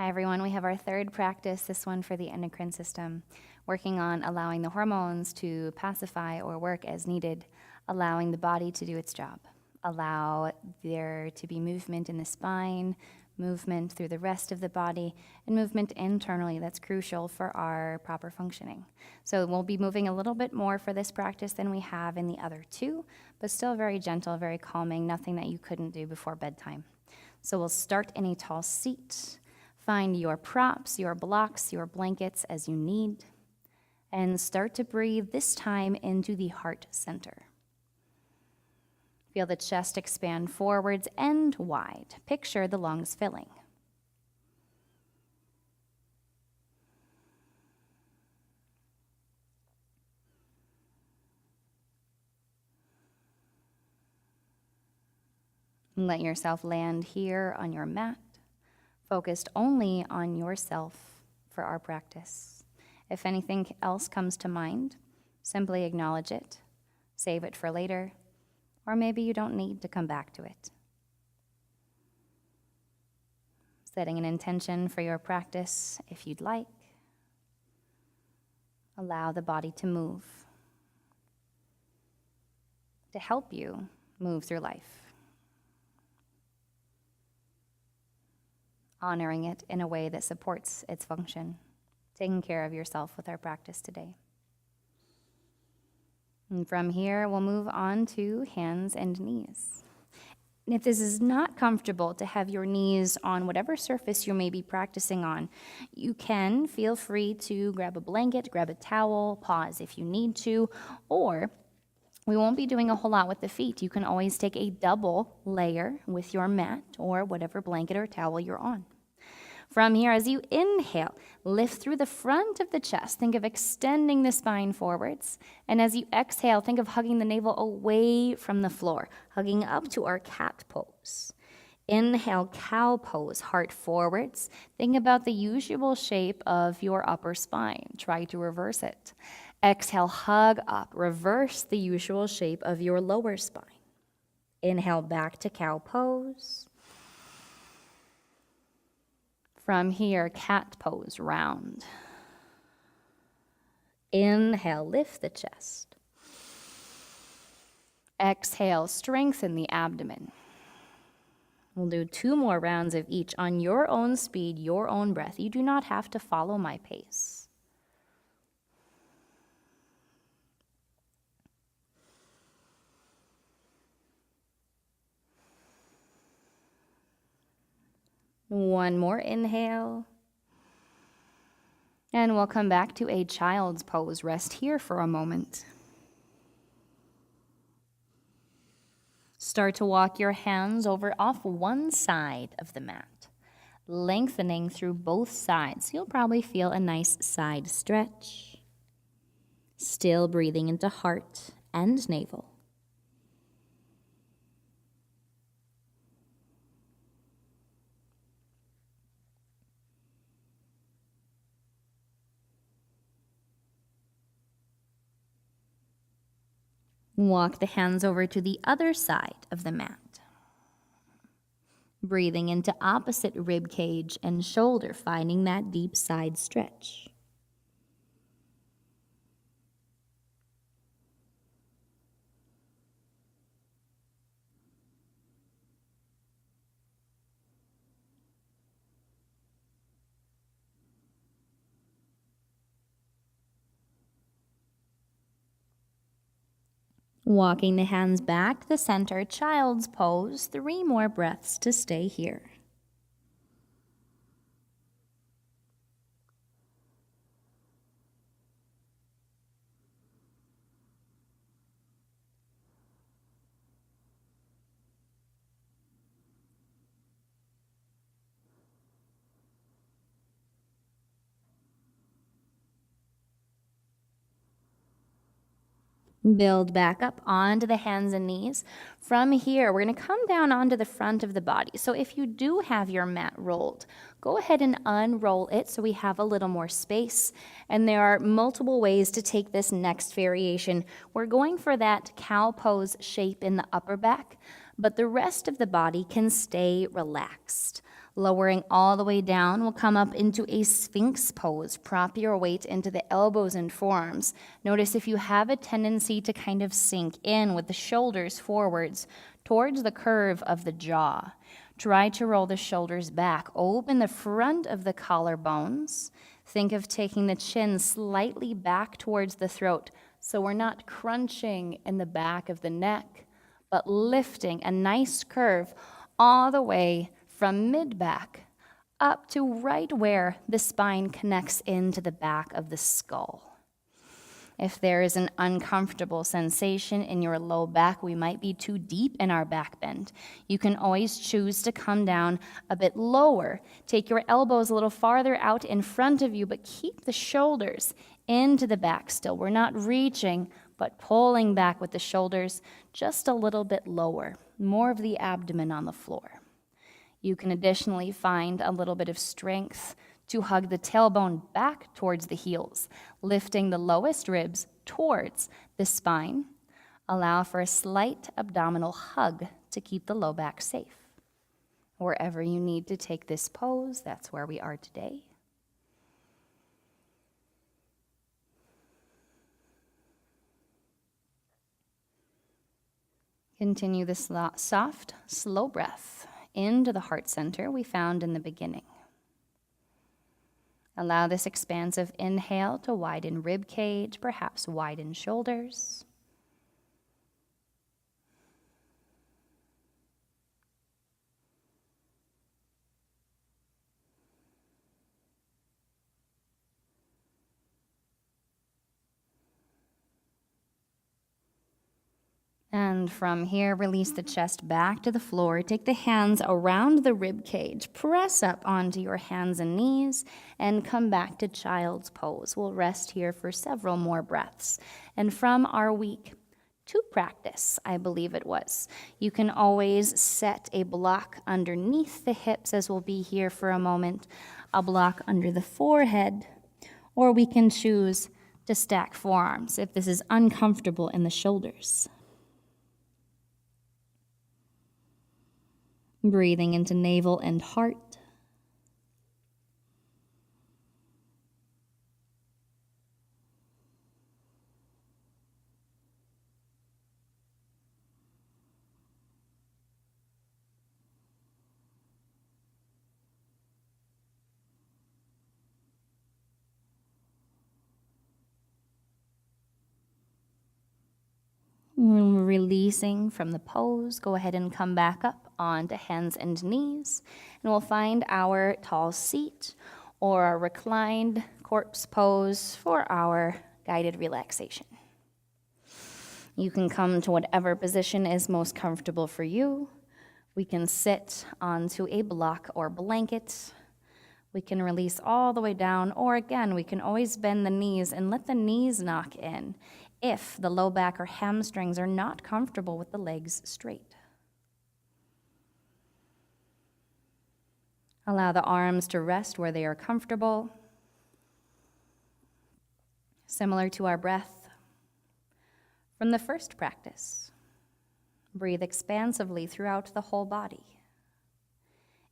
Hi everyone, we have our third practice, this one for the endocrine system, working on allowing the hormones to pacify or work as needed, allowing the body to do its job. Allow there to be movement in the spine, movement through the rest of the body, and movement internally that's crucial for our proper functioning. So we'll be moving a little bit more for this practice than we have in the other two, but still very gentle, very calming, nothing that you couldn't do before bedtime. So we'll start in a tall seat. Find your props, your blocks, your blankets as you need, and start to breathe this time into the heart center. Feel the chest expand forwards and wide. Picture the lungs filling. Let yourself land here on your mat, focused only on yourself for our practice. If anything else comes to mind, simply acknowledge it, save it for later, or maybe you don't need to come back to it. Setting an intention for your practice if you'd like. Allow the body to move, to help you move through life. Honoring it in a way that supports its function, taking care of yourself with our practice today. And from here, we'll move on to hands and knees. And if this is not comfortable to have your knees on whatever surface you may be practicing on, you can feel free to grab a blanket, grab a towel, pause if you need to, or we won't be doing a whole lot with the feet. You can always take a double layer with your mat or whatever blanket or towel you're on. From here, as you inhale, lift through the front of the chest. Think of extending the spine forwards. And as you exhale, think of hugging the navel away from the floor, hugging up to our cat pose. Inhale, cow pose, heart forwards. Think about the usual shape of your upper spine. Try to reverse it. Exhale, hug up. Reverse the usual shape of your lower spine. Inhale, back to cow pose. From here, cat pose, round. Inhale, lift the chest. Exhale, strengthen the abdomen. We'll do 2 more rounds of each on your own speed, your own breath. You do not have to follow my pace. One more inhale. And we'll come back to a child's pose. Rest here for a moment. Start to walk your hands over off one side of the mat, lengthening through both sides. You'll probably feel a nice side stretch. Still breathing into heart and navel. Walk the hands over to the other side of the mat. Breathing into opposite rib cage and shoulder, finding that deep side stretch. Walking the hands back, the center, child's pose. 3 more breaths to stay here. Build back up onto the hands and knees. From here, we're going to come down onto the front of the body. So if you do have your mat rolled, go ahead and unroll it so we have a little more space. And there are multiple ways to take this next variation. We're going for that cow pose shape in the upper back, but the rest of the body can stay relaxed. Lowering all the way down, we'll come up into a Sphinx pose. Prop your weight into the elbows and forearms. Notice if you have a tendency to kind of sink in with the shoulders forwards towards the curve of the jaw. Try to roll the shoulders back. Open the front of the collarbones. Think of taking the chin slightly back towards the throat so we're not crunching in the back of the neck, but lifting a nice curve all the way from mid-back up to right where the spine connects into the back of the skull. If there is an uncomfortable sensation in your low back, we might be too deep in our back bend. You can always choose to come down a bit lower. Take your elbows a little farther out in front of you, but keep the shoulders into the back still. We're not reaching, but pulling back with the shoulders just a little bit lower, more of the abdomen on the floor. You can additionally find a little bit of strength to hug the tailbone back towards the heels, lifting the lowest ribs towards the spine. Allow for a slight abdominal hug to keep the low back safe. Wherever you need to take this pose, that's where we are today. Continue this soft, slow breath into the heart center we found in the beginning. Allow this expansive inhale to widen rib cage, perhaps widen shoulders. And from here, release the chest back to the floor. Take the hands around the rib cage. Press up onto your hands and knees and come back to child's pose. We'll rest here for several more breaths. And from our week 2 practice, I believe it was, you can always set a block underneath the hips, as we'll be here for a moment, a block under the forehead, or we can choose to stack forearms if this is uncomfortable in the shoulders. Breathing into navel and heart. When we're releasing from the pose, go ahead and come back up onto hands and knees, and we'll find our tall seat or a reclined corpse pose for our guided relaxation. You can come to whatever position is most comfortable for you. We can sit onto a block or blanket. We can release all the way down, or again, we can always bend the knees and let the knees knock in if the low back or hamstrings are not comfortable with the legs straight. Allow the arms to rest where they are comfortable. Similar to our breath from the first practice. Breathe expansively throughout the whole body.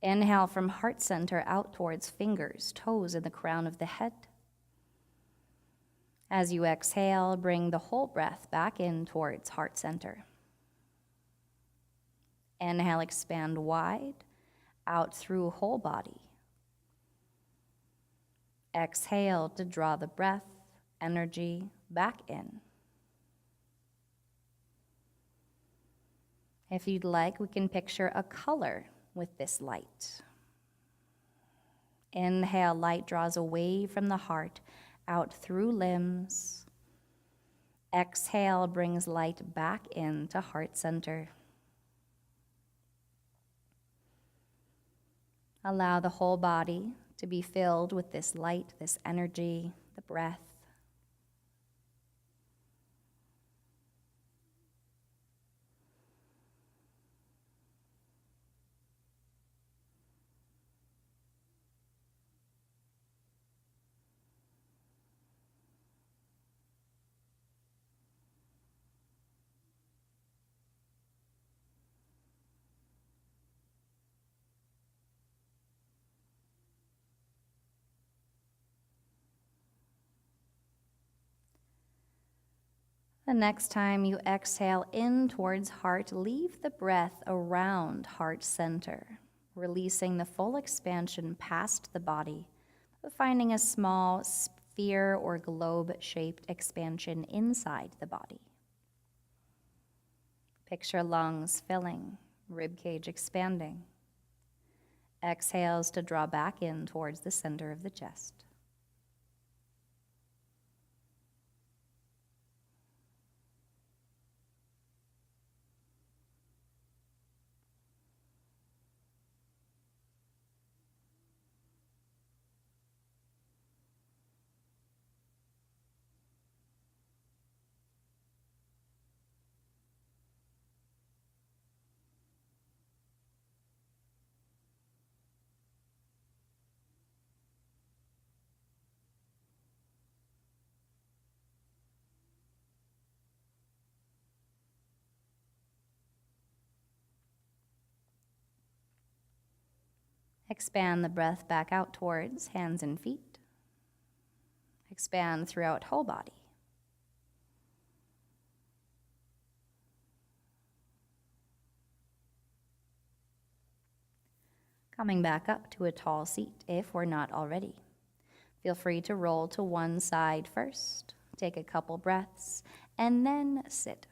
Inhale from heart center out towards fingers, toes, and the crown of the head. As you exhale, bring the whole breath back in towards heart center. Inhale, expand wide, out through whole body. Exhale to draw the breath, energy back in. If you'd like, we can picture a color with this light. Inhale, light draws away from the heart, out through limbs. Exhale brings light back into heart center. Allow the whole body to be filled with this light, this energy, the breath. The next time you exhale in towards heart, leave the breath around heart center, releasing the full expansion past the body, but finding a small sphere or globe-shaped expansion inside the body. Picture lungs filling, ribcage expanding. Exhales to draw back in towards the center of the chest. Expand the breath back out towards hands and feet. Expand throughout whole body. Coming back up to a tall seat if we're not already. Feel free to roll to one side first, take a couple breaths, and then sit up.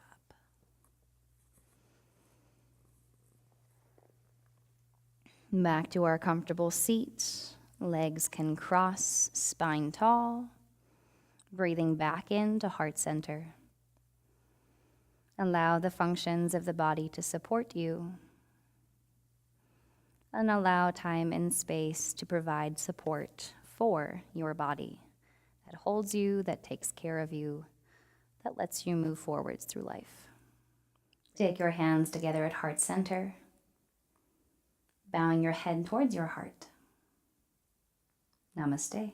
Back to our comfortable seat. Legs can cross, spine tall. Breathing back into heart center. Allow the functions of the body to support you. And allow time and space to provide support for your body that holds you, that takes care of you, that lets you move forwards through life. Take your hands together at heart center, bowing your head towards your heart. Namaste.